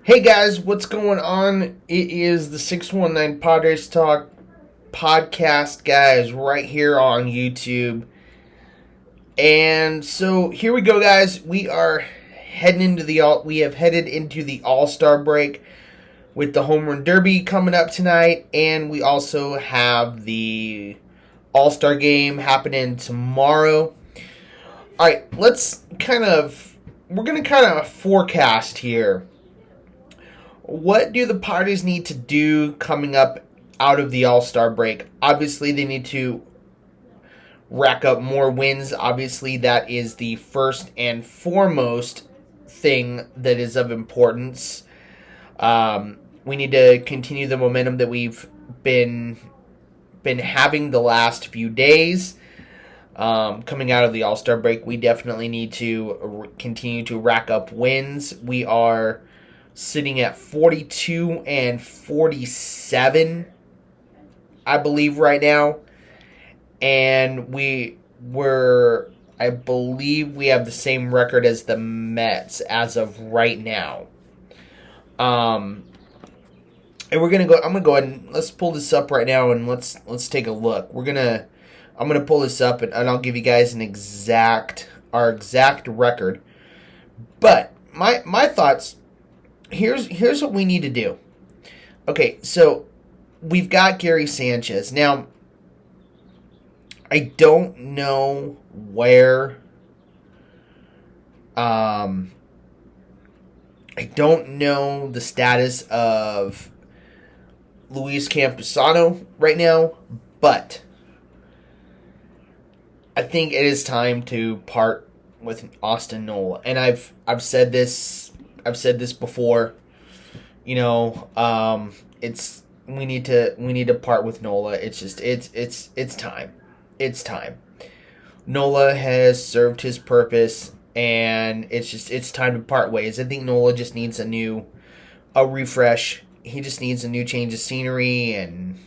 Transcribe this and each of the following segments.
Hey guys, what's going on? It is the 619 Padres Talk podcast, guys, right here on YouTube. And so here we go, guys. We have headed into the All-Star break with the Home Run Derby coming up tonight, and we also have the All-Star game happening tomorrow. All right, we're going to kind of forecast here. What do the Padres need to do coming up out of the All-Star break? Obviously, they need to rack up more wins. Obviously, that is the first and foremost thing that is of importance. We need to continue the momentum that we've been having the last few days. Coming out of the All-Star break, we definitely need to continue to rack up wins. We are sitting at 42 and 47, I believe, right now. And I believe we have the same record as the Mets as of right now. And I'm gonna go ahead and let's pull this up right now and let's take a look. I'm gonna pull this up and I'll give you guys our exact record. But my thoughts. Here's what we need to do. Okay, so we've got Gary Sanchez. Now, I don't know where I don't know the status of Luis Campusano right now, but I think it is time to part with Austin Nola. And I've said this before. You know, we need to part with Nola. It's just it's time. It's time. Nola has served his purpose, and it's time to part ways. I think Nola just needs a refresh. He just needs a new change of scenery, and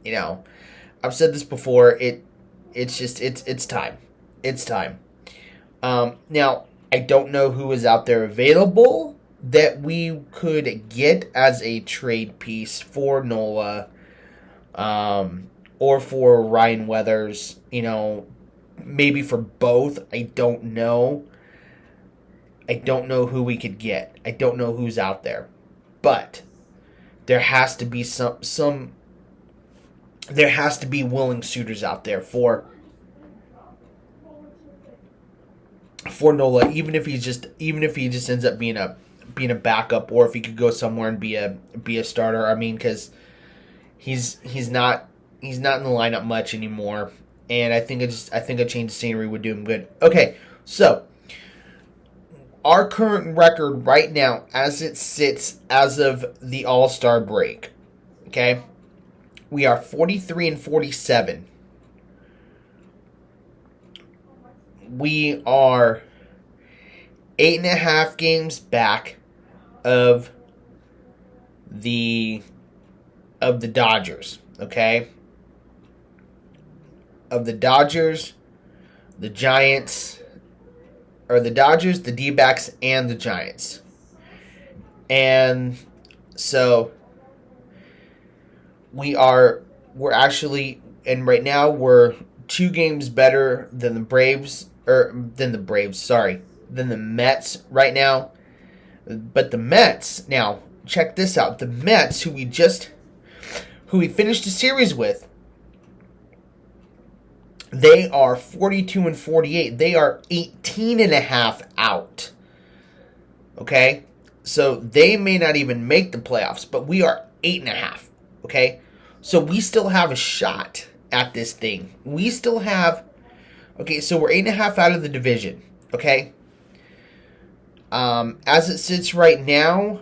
you know, I've said this before. It's time. It's time. Now, I don't know who is out there available that we could get as a trade piece for Nola, or for Ryan Weathers. You know, maybe for both. I don't know. I don't know who we could get. I don't know who's out there, but there has to be there has to be willing suitors out there for Nola, even if he just ends up being a backup, or if he could go somewhere and be a starter. I mean, because he's not in the lineup much anymore, and I think a change of scenery would do him good. Okay, so our current record right now, as it sits as of the All-Star break, okay, we are 43 and 47. We are 8.5 games back of the Dodgers, okay? Of the Dodgers, the Giants, or the Dodgers, the D-backs, and the Giants. And so we're right now we're 2 games better than the Mets right now. But the Mets, now, check this out. The Mets, who we finished the series with, they are 42 and 48. They are 18 and a half out. Okay? So they may not even make the playoffs, but we are 8.5. Okay? So we still have a shot at this thing. We still have... Okay, so we're 8.5 out of the division. Okay? As it sits right now,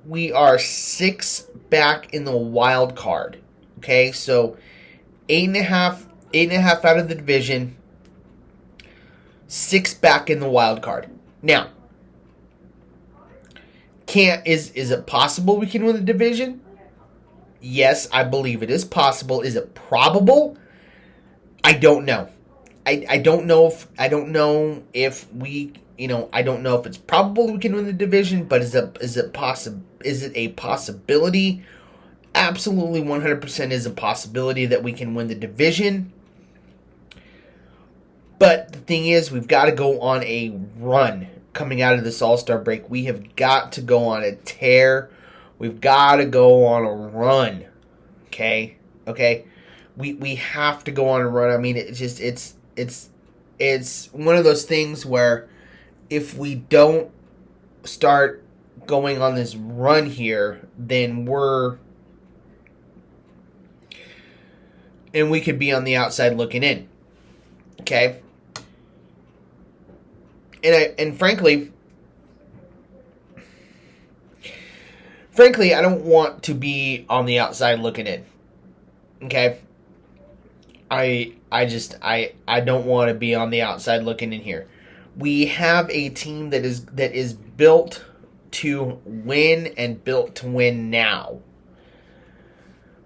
we are 6 back in the wild card. Okay, so 8.5 out of the division, 6 back in the wild card. Now, is it possible we can win the division? Yes, I believe it is possible. Is it probable? I don't know. I don't know if we I don't know if it's probable we can win the division, but is it a possibility? Absolutely 100% is a possibility that we can win the division. But the thing is, we've got to go on a run coming out of this All-Star break. We have got to go on a tear. We've got to go on a run. Okay? We have to go on a run. I mean, it's one of those things where if we don't start going on this run here, then we could be on the outside looking in. Okay? And frankly, I don't want to be on the outside looking in. Okay? I don't want to be on the outside looking in here. We have a team that is built to win and built to win now.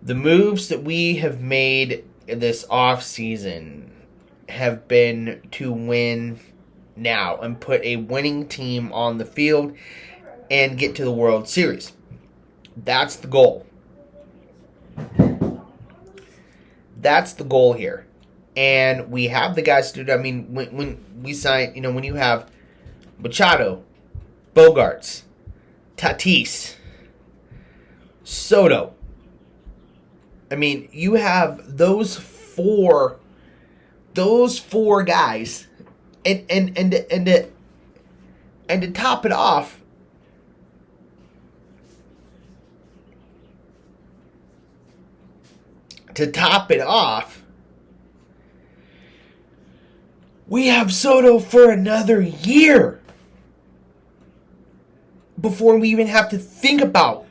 The moves that we have made this offseason have been to win now and put a winning team on the field and get to the World Series. That's the goal. That's the goal here. And we have the guys to do it. I mean, when we sign, when you have Machado, Bogarts, Tatis, Soto, I mean, you have those four guys, and to top it off, we have Soto for another year before we even have to think about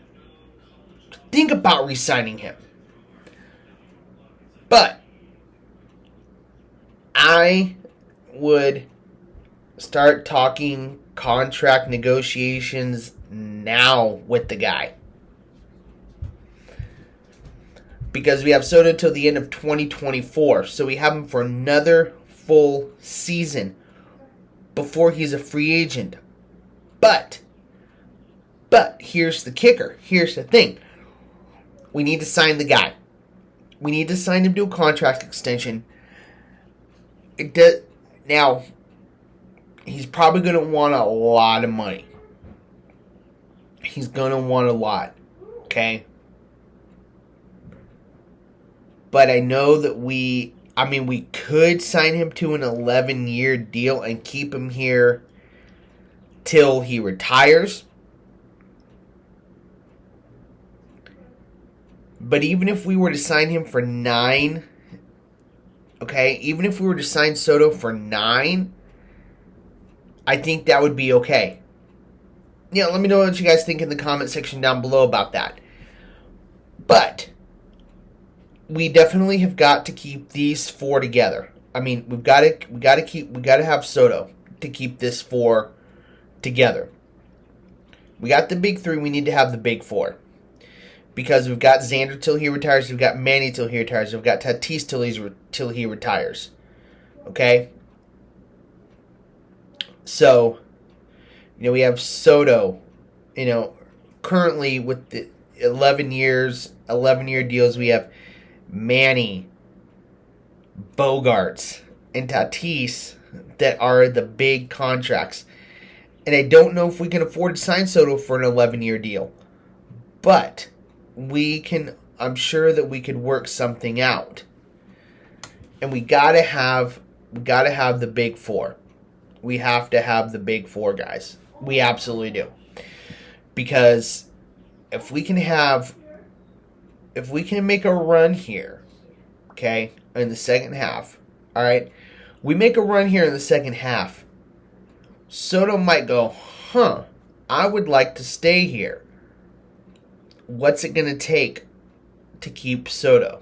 re-signing him. But I would start talking contract negotiations now with the guy. Because we have Soto till the end of 2024. So we have him for another full season before he's a free agent. But here's the kicker. Here's the thing. We need to sign the guy. We need to sign him to a contract extension. Now, he's probably going to want a lot of money. He's going to want a lot. Okay? But I know that we could sign him to an 11-year deal and keep him here till he retires. But even if we were to sign him for 9, okay, even if we were to sign Soto for 9, I think that would be okay. Yeah, let me know what you guys think in the comment section down below about that. But we definitely have got to keep these 4 together. I mean, we got to have Soto to keep this 4 together. We got the big 3, we need to have the big 4. Because we've got Xander till he retires, we've got Manny till he retires, we've got Tatis till he retires. Okay? So, we have Soto, currently with the 11-year deals, we have Manny, Bogarts, and Tatis that are the big contracts. And I don't know if we can afford to sign Soto for an 11-year deal. But I'm sure that we could work something out. And we gotta have the big 4. We have to have the big 4 guys. We absolutely do. Because if we can make a run here, okay, in the second half, all right, we make a run here in the second half, Soto might go, I would like to stay here. What's it going to take to keep Soto?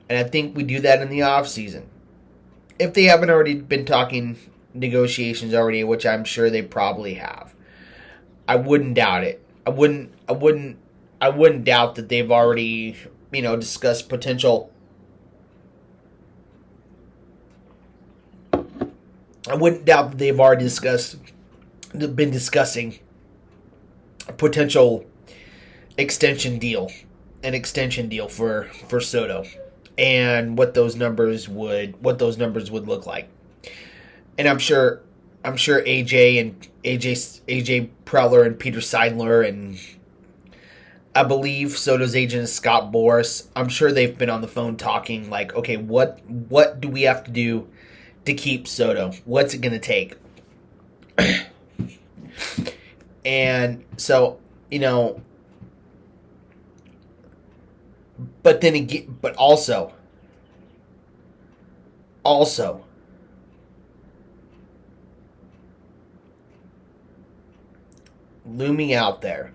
And I think we do that in the offseason. If they haven't already been talking negotiations already, which I'm sure they probably have. I wouldn't doubt it. I wouldn't doubt that they've already, discussed potential I wouldn't doubt that they've already been discussing a potential extension deal for Soto, and what those numbers would look like. And I'm sure AJ Preller and Peter Seidler, and I believe Soto's agent is Scott Boras. I'm sure they've been on the phone talking like, okay, what do we have to do to keep Soto? What's it going to take? And so, but then again, but also, looming out there,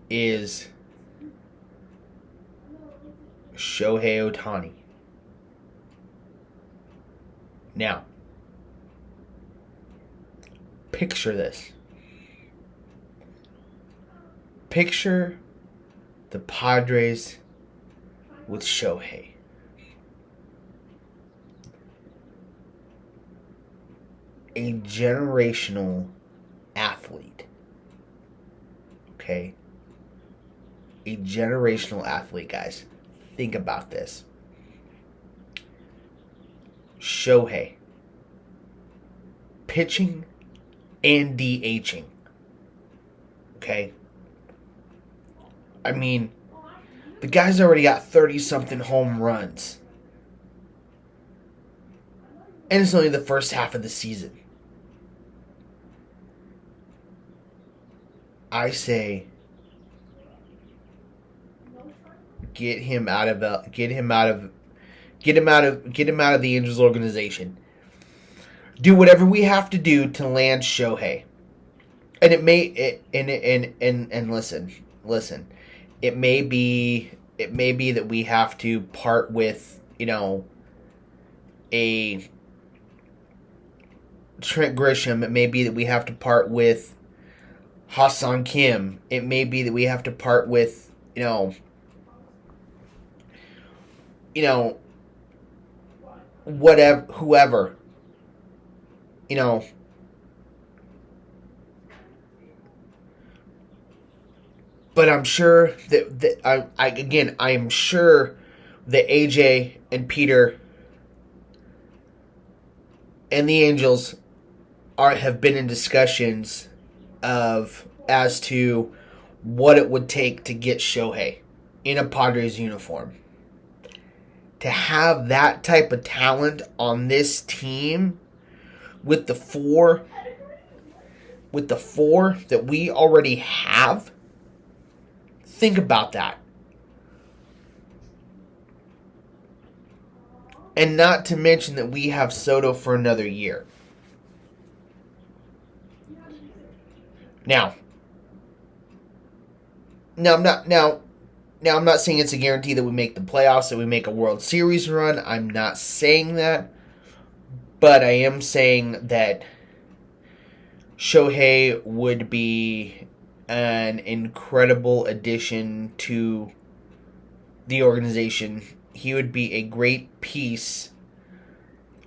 is Shohei Ohtani. Now, picture this. Picture the Padres with Shohei. A generational athlete. Okay? A generational athlete, guys. Think about this. Shohei. Pitching and DHing. Okay? I mean, the guy's already got 30-something home runs. And it's only the first half of the season. I say, get him out of the Angels organization. Do whatever we have to do to land Shohei. And listen. It may be that we have to part with, a Trent Grisham. It may be that we have to part with Ha-Seong Kim. It may be that we have to part with, whoever. But I'm sure that I am sure that AJ and Peter and the Angels have been in discussions as to what it would take to get Shohei in a Padres uniform. To have that type of talent on this team with the four that we already have. Think about that. And not to mention that we have Soto for another year. Now I'm not saying it's a guarantee that we make the playoffs, that we make a World Series run. I'm not saying that. But I am saying that Shohei would be an incredible addition to the organization. He would be a great piece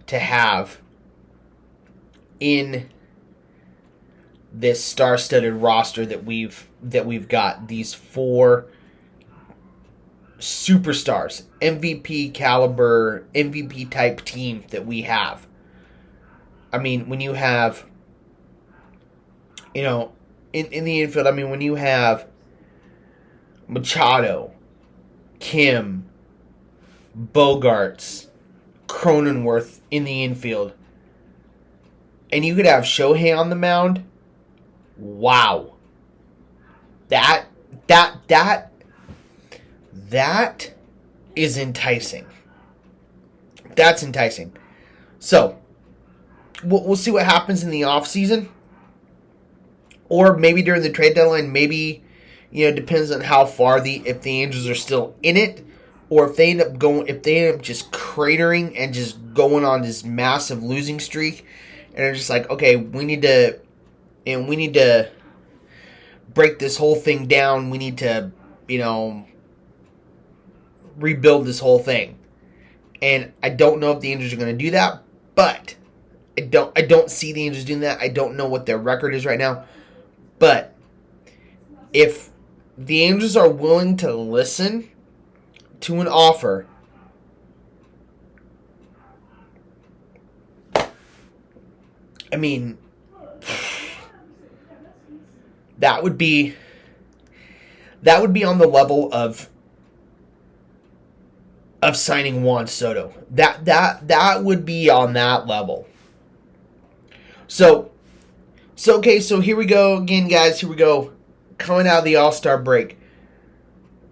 to have in this star-studded roster that we've got. These four superstars, MVP caliber, MVP type team that we have. I mean, when you have, in the infield, I mean, when you have Machado, Kim, Bogarts, Cronenworth in the infield, and you could have Shohei on the mound, wow. That is enticing. That's enticing. So, we'll see what happens in the offseason. Or maybe during the trade deadline, maybe, depends on how far if the Angels are still in it, or if they end up just cratering and just going on this massive losing streak, and they're just like, okay, we need to break this whole thing down. We need to, rebuild this whole thing. And I don't know if the Angels are going to do that, but I don't see the Angels doing that. I don't know what their record is right now. But if the Angels are willing to listen to an offer, I mean, that would be on the level of signing Juan Soto. That would be on that level. So okay, so here we go again, guys. Here we go. Coming out of the All-Star break,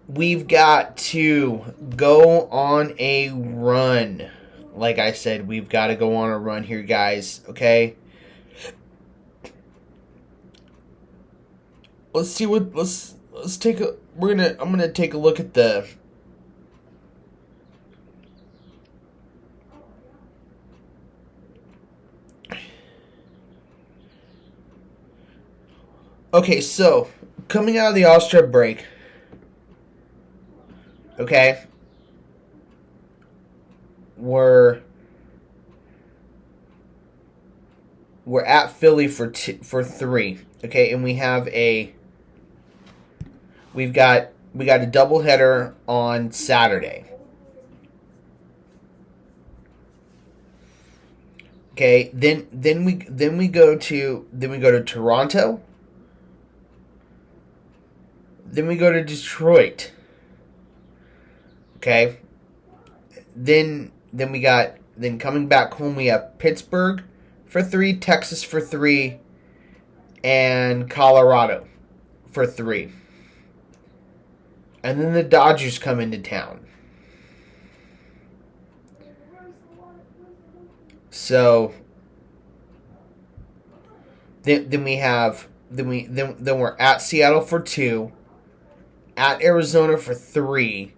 we've got to go on a run. Like I said, we've got to go on a run here, guys. Okay. Let's see what let's take a I'm gonna take a look at the Okay, so coming out of the All-Star break, okay, we're at Philly for 3, okay, and we've got a doubleheader on Saturday. Okay, then we go to Toronto. Then we go to Detroit. Okay. Then coming back home we have Pittsburgh for 3, Texas for 3, and Colorado for 3. And then the Dodgers come into town. So then we're at Seattle for 2, at Arizona for 3,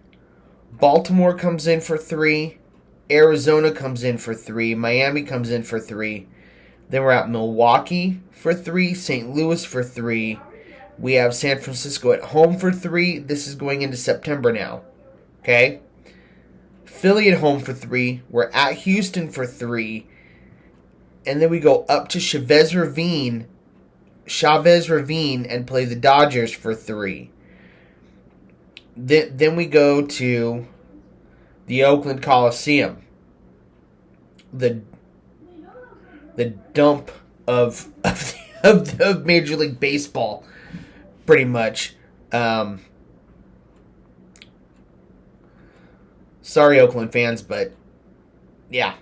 Baltimore comes in for 3, Arizona comes in for 3, Miami comes in for 3. Then we're at Milwaukee for 3, St. Louis for 3. We have San Francisco at home for 3. This is going into September now. Okay? Philly at home for 3. We're at Houston for 3. And then we go up to Chavez Ravine and play the Dodgers for 3. Then we go to the Oakland Coliseum, the dump of Major League Baseball, pretty much. Sorry, Oakland fans, but yeah.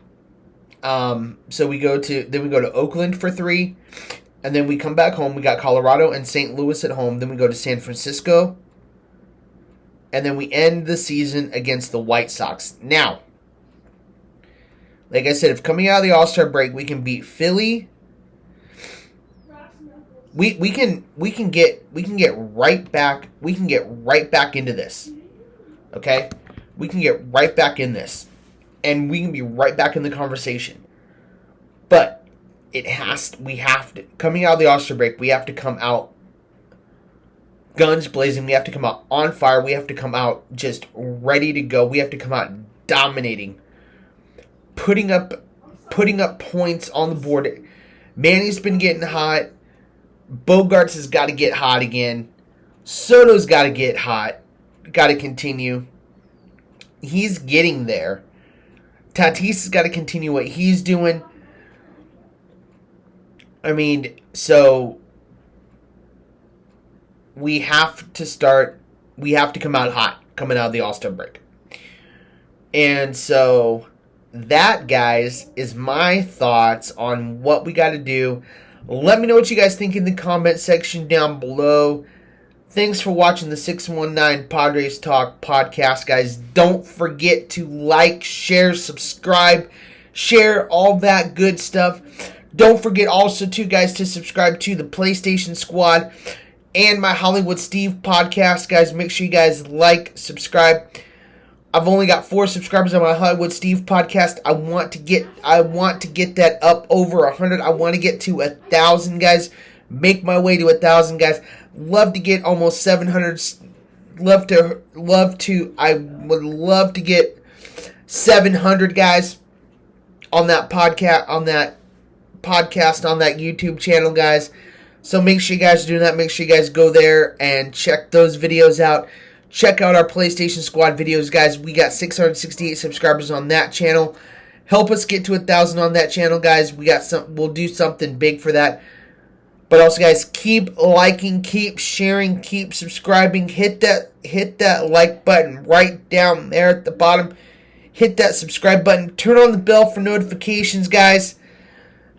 So we go to Oakland for 3, and then we come back home. We got Colorado and St. Louis at home. Then we go to San Francisco. And then we end the season against the White Sox. Now, like I said, if coming out of the All-Star break we can beat Philly, we can get right back into this. Okay? We can get right back in this. And we can be right back in the conversation. But coming out of the All-Star break, we have to come out guns blazing. We have to come out on fire. We have to come out just ready to go. We have to come out dominating, putting up points on the board. Manny's been getting hot. Bogarts has got to get hot again. Soto's got to get hot. Got to continue. He's getting there. Tatis has got to continue what he's doing. I mean, so we have to come out hot coming out of the All-Star break. And so that, guys, is my thoughts on what we got to do. Let me know what you guys think in the comment section down below. Thanks for watching the 619 Padres Talk podcast, guys. Don't forget to like, share, subscribe, share all that good stuff. Don't forget also, too, guys, to subscribe to the PlayStation Squad and my Hollywood Steve podcast, guys. Make sure you guys like, subscribe. I've only got 4 subscribers on my Hollywood Steve podcast. I want to get that up over 100. I want to get to 1,000, guys. Make my way to 1,000, guys. Love to get almost 700 I would love to get 700 guys on that podcast, on that YouTube channel, guys. So make sure you guys do that. Make sure you guys go there and check those videos out. Check out our PlayStation Squad videos, guys. We got 668 subscribers on that channel. Help us get to 1,000 on that channel, guys. We'll do something big for that. But also, guys, keep liking, keep sharing, keep subscribing. Hit that like button right down there at the bottom. Hit that subscribe button. Turn on the bell for notifications, guys.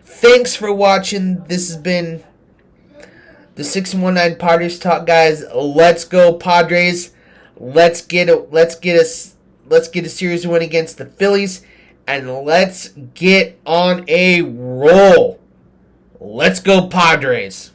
Thanks for watching. This has been the 619 Padres Talk, guys. Let's go, Padres. Let's get a series win against the Phillies, and let's get on a roll. Let's go, Padres.